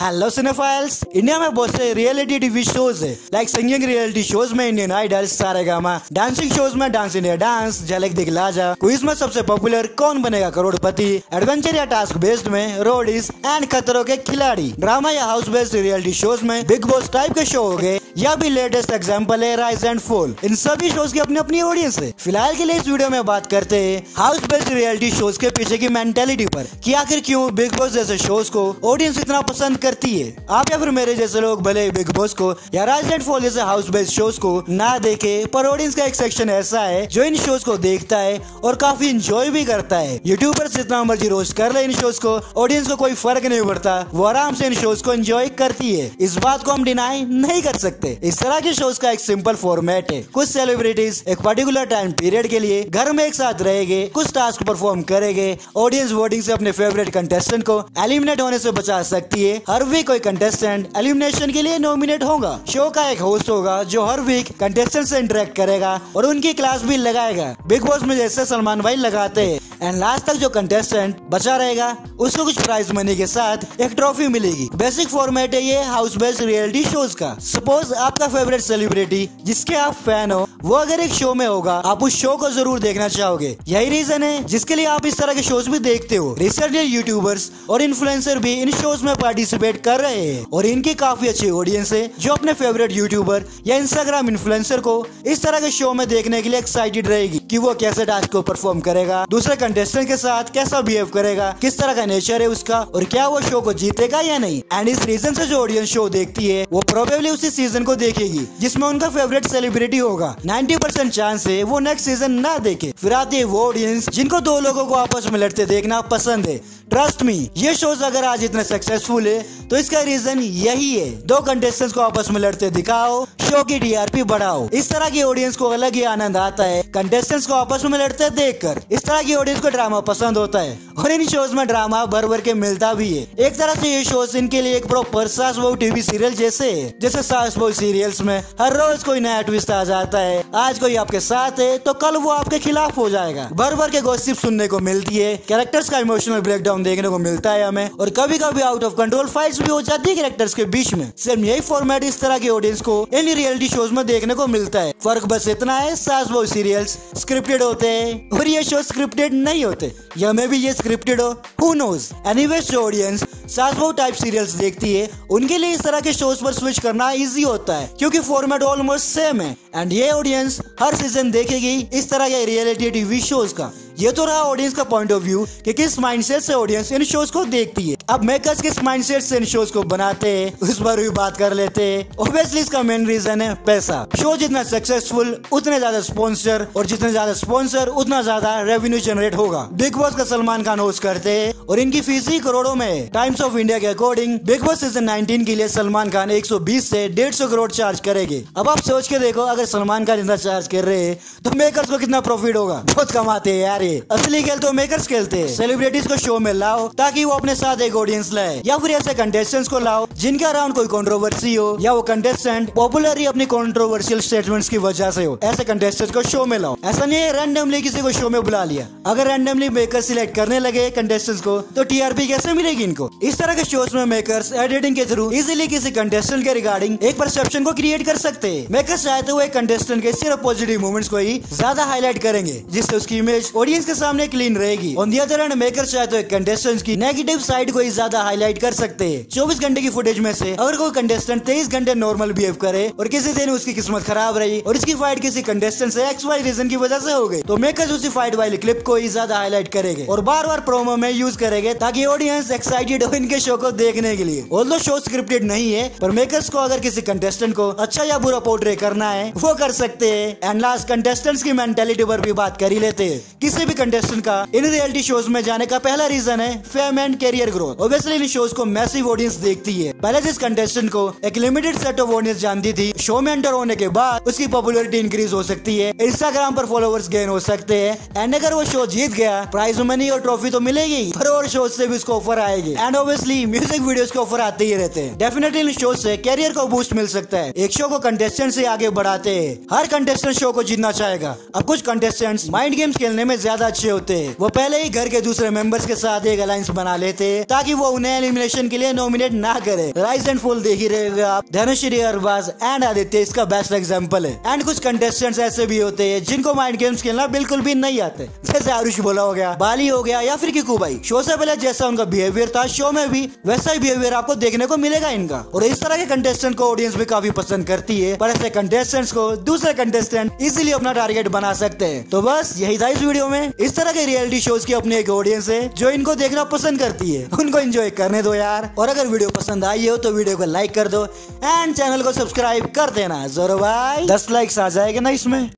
Hello cinephiles. India में बहुत से रियलिटी टीवी शोज है, लाइक सिंगिंग रियलिटी शोज में Indian Idol, Sa Re Ga Ma, dancing shows में dance India dance, Jhalak Dikhla Jaa, quiz में सबसे पॉपुलर कौन बनेगा करोड़पति, एडवेंचर या टास्क बेस्ड में Roadies and Khatron Ke Khiladi, drama या हाउस बेस्ड रियलिटी शोज में बिग बॉस टाइप के शो हो गए, या भी लेटेस्ट एग्जाम्पल है राइज एंड फॉल। इन सभी शोज की अपनी अपनी ऑडियंस है। फिलहाल के लिए इस वीडियो में बात करते हैं हाउस बेस्ड रियलिटी शोज के पीछे की मेंटेलिटी पर, कि आखिर क्यों बिग बॉस जैसे शोज को ऑडियंस इतना पसंद करती है। आप या फिर मेरे जैसे लोग भले बिग बॉस को या राइज एंड फॉल जैसे हाउस बेस्ड शोज को ना देखे, पर ऑडियंस का एक सेक्शन ऐसा है जो इन शोज को देखता है और काफी इंजॉय भी करता है। यूट्यूबर्स जितना मर्जी रोस्ट कर ले इन शोज को, ऑडियंस को कोई फर्क नहीं पड़ता, वो आराम से इन शोज को एंजॉय करती है। इस बात को हम डिनाई नहीं कर सकते। इस तरह के शोज का एक सिंपल फॉर्मेट है। कुछ सेलिब्रिटीज एक पर्टिकुलर टाइम पीरियड के लिए घर में एक साथ रहेंगे, कुछ टास्क परफॉर्म करेंगे। ऑडियंस वोटिंग से अपने फेवरेट कंटेस्टेंट को एलिमिनेट होने से बचा सकती है। हर वीक कोई कंटेस्टेंट एलिमिनेशन के लिए नॉमिनेट होगा। शो का एक होस्ट होगा जो हर वीक कंटेस्टेंट से इंटरेक्ट करेगा और उनकी क्लास भी लगाएगा, बिग बॉस में जैसे सलमान भाई लगाते हैं। एंड लास्ट तक जो कंटेस्टेंट बचा रहेगा उसको कुछ प्राइज मनी के साथ एक ट्रॉफी मिलेगी। बेसिक फॉर्मेट है ये हाउस बेस्ड रियलिटी शोज का। सपोज आपका फेवरेट सेलिब्रिटी जिसके आप फैन हो, वो अगर एक शो में होगा, आप उस शो को जरूर देखना चाहोगे। यही रीजन है जिसके लिए आप इस तरह के शोज भी देखते हो। रिसेंटली यूट्यूबर्स और इन्फ्लुएंसर भी इन शोज में पार्टिसिपेट कर रहे हैं और इनकी काफी अच्छी ऑडियंस है जो अपने फेवरेट यूट्यूबर या इंस्टाग्राम इन्फ्लुएंसर को इस तरह के शो में देखने के लिए एक्साइटेड रहेगी कि वो कैसे टास्क को परफॉर्म करेगा, दूसरे कंटेस्टेंट के साथ कैसा बिहेव करेगा, किस तरह का नेचर है उसका और क्या वो शो को जीतेगा या नहीं। एंड इस रीजन से जो ऑडियंस शो देखती है वो प्रोबेबली उसी सीजन को देखेगी जिसमें उनका फेवरेट सेलिब्रिटी होगा। 90% चांस है वो नेक्स्ट सीजन ना देखे। फिर आती है वो ऑडियंस जिनको दो लोगों को आपस में लड़ते देखना पसंद है। ट्रस्ट मी, ये शोज अगर आज इतने सक्सेसफुल है तो इसका रीजन यही है। दो कंटेस्टेंट्स को आपस में लड़ते दिखाओ, शो की टीआरपी बढ़ाओ। इस तरह की ऑडियंस को अलग ही आनंद आता है कंटेस्टेंट्स को आपस में लड़ते देखकर। इस तरह की ऑडियंस को ड्रामा पसंद होता है और इन शोज में ड्रामा भर भर के मिलता भी है। एक तरह से ये शोज इनके लिए एक प्रॉपर सास बहू टीवी सीरियल जैसे है। जैसे सास बहू सीरियल्स में हर रोज कोई नया ट्विस्ट आ जाता है। आज कोई आपके साथ है तो कल वो आपके खिलाफ हो जाएगा। भर भर के गॉसिप सुनने को मिलती है, कैरेक्टर्स का इमोशनल ब्रेकडाउन देखने को मिलता है हमें, और कभी कभी आउट ऑफ कंट्रोल फाइट्स भी हो जाती है कैरेक्टर्स के बीच में। सिर्फ यही फॉर्मेट इस तरह की ऑडियंस को इन रियलिटी शोज में देखने को मिलता है। फर्क बस इतना है, सास बहू सीरियल्स स्क्रिप्टेड होते हैं और ये शो स्क्रिप्टेड नहीं होते, या मे भी ये स्क्रिप्टेड हो, हु नोज। एनीवेज जो ऑडियंस सास बहू टाइप सीरियल्स देखती है उनके लिए इस तरह के शोज पर स्विच करना इजी होता है क्योंकि फॉर्मेट ऑलमोस्ट सेम है। एंड ये ऑडियंस हर सीजन देखेगी इस तरह के रियलिटी टीवी शोज का। ये तो रहा ऑडियंस का पॉइंट ऑफ व्यू कि किस माइंडसेट से ऑडियंस इन शोज को देखती है। अब मेकर्स किस माइंडसेट से इन शोज को बनाते हैं उस पर भी बात कर लेते हैं। ऑब्वियसली इसका मेन रीजन है पैसा। शो जितना सक्सेसफुल उतने ज्यादा स्पॉन्सर, और जितने ज्यादा स्पॉन्सर उतना ज्यादा रेवेन्यू जनरेट होगा। बिग बॉस का सलमान खान होस्ट करते हैं और इनकी फीस ही करोड़ों में है। टाइम्स ऑफ इंडिया के अकॉर्डिंग बिग बॉस सीजन 19 के लिए सलमान खान 120 से 150 करोड़ चार्ज करेंगे। अब आप सोच के देखो, अगर सलमान खान इतना चार्ज कर रहे हैं तो मेकर्स को कितना प्रॉफिट होगा। बहुत कमाते हैं यार ये। असली खेल तो मेकर्स खेलते हैं। सेलिब्रिटीज को शो में लाओ ताकि वो अपने साथ एक ऑडियंस लाए, या फिर ऐसे कंटेस्टेंट्स को लाओ जिनके अराउंड कोई कंट्रोवर्सी हो, या वो कंटेस्टेंट पॉपुलर ही अपनी कंट्रोवर्शियल स्टेटमेंट्स की वजह से हो। ऐसे कंटेस्टेंट्स को शो में लाओ। ऐसा नहीं है रैंडमली किसी को शो में बुला लिया। अगर रैंडमली मेकर्स सिलेक्ट करने लगे कंटेस्टेंट्स को तो टीआरपी कैसे मिलेगी इनको। इस तरह के शोज में मेकर्स एडिटिंग के थ्रू इजीली किसी कंटेस्टेंट के रिगार्डिंग एक परसेप्शन को क्रिएट कर सकते हैं। मेकर्स चाहते हुए कंटेस्टेंट के सिर्फ पॉजिटिव मोमेंट्स को ही ज्यादा हाईलाइट करेंगे जिससे उसकी इमेज ऑडियंस के सामने क्लीन रहेगी। On the other hand makers चाहते हुए कंटेस्टेंट्स की नेगेटिव साइड को ही ज्यादा हाईलाइट कर सकते हैं। 24 घंटे की फुटेज में से अगर कोई कंटेस्टेंट 23 घंटे नॉर्मल बिहेव करे और किसी दिन उसकी किस्मत खराब रही और इसकी फाइट किसी कंटेस्टेंट से XY रीजन की वजह से हो गई, तो मेकर्स उसी फाइट वाली क्लिप को ही ज्यादा हाईलाइट करेंगे और बार बार प्रोमो में यूज करेंगे ताकि ऑडियंस एक्साइटेड हो इनके शो को देखने के लिए। ऑल्दो शो स्क्रिप्टेड नहीं है, पर मेकर्स को अगर किसी कंटेस्टेंट को अच्छा या बुरा पोर्ट्रे करना है वो कर सकते हैं। एंड लास्ट कंटेस्टेंट्स की मेंटालिटी पर भी बात कर ही लेते हैं। किसी भी कंटेस्टेंट का इन रियलिटी शोज में जाने का पहला रीजन है fame and career growth. Obviously इन शोज को मैसिव ऑडियंस देखती है। पहले जिस कंटेस्टेंट को एक लिमिटेड सेट ऑफ ऑडियंस जानती थी, शो में एंटर होने के बाद उसकी पॉपुलैरिटी इंक्रीज हो सकती है, इंस्टाग्राम पर फॉलोअर्स गेन हो सकते हैं। एंड अगर वो शो जीत गया प्राइज मनी और ट्रॉफी तो मिलेगी, पर और शोज से भी उसको ऑफर आएगी। एंड ऑब्वियसली म्यूजिक वीडियोस के ऑफर आते ही रहते हैं। डेफिनेटली इन शोज से कैरियर को बूस्ट मिल सकता है। एक शो को कंटेस्टेंट से आगे बढ़ाते हैं। हर कंटेस्टेंट शो को जीतना चाहेगा। अब कुछ कंटेस्टेंट्स माइंड गेम्स खेलने में ज्यादा अच्छे होते। वो पहले ही घर के दूसरे मेंबर्स के साथ एक अलायंस बना लेते ताकि वो उन्हें एलिमिनेशन के लिए नॉमिनेट ना करे। राइज एंड फॉल देख ही रहे आप, धनुश्री, अरबाज एंड आदित्य इसका बेस्ट एग्जाम्पल है। एंड कुछ कंटेस्टेंट्स ऐसे भी होते हैं जिनको माइंड गेम्स खेलना बिल्कुल भी नहीं आते, जैसे आरुष बोला हो गया, बाली हो गया या फिर किकू भाई। शो से पहले जैसा उनका बिहेवियर था शो में भी वैसा ही बिहेवियर आपको देखने को मिलेगा इनका। और इस तरह के कंटेस्टेंट को ऑडियंस भी काफी पसंद करती है, पर ऐसे कंटेस्टेंट्स को दूसरे कंटेस्टेंट इजीली अपना टारगेट बना सकते हैं। तो बस यही था इस वीडियो में। इस तरह के रियलिटी शोज की अपनी एक ऑडियंस है जो इनको देखना पसंद करती है, उनको एंजॉय करने दो यार। और अगर वीडियो पसंद आई हो तो वीडियो को लाइक कर दो एंड चैनल को सब्सक्राइब कर देना। जोरो भाई 10 लाइक्स आ जाएगा ना इसमें।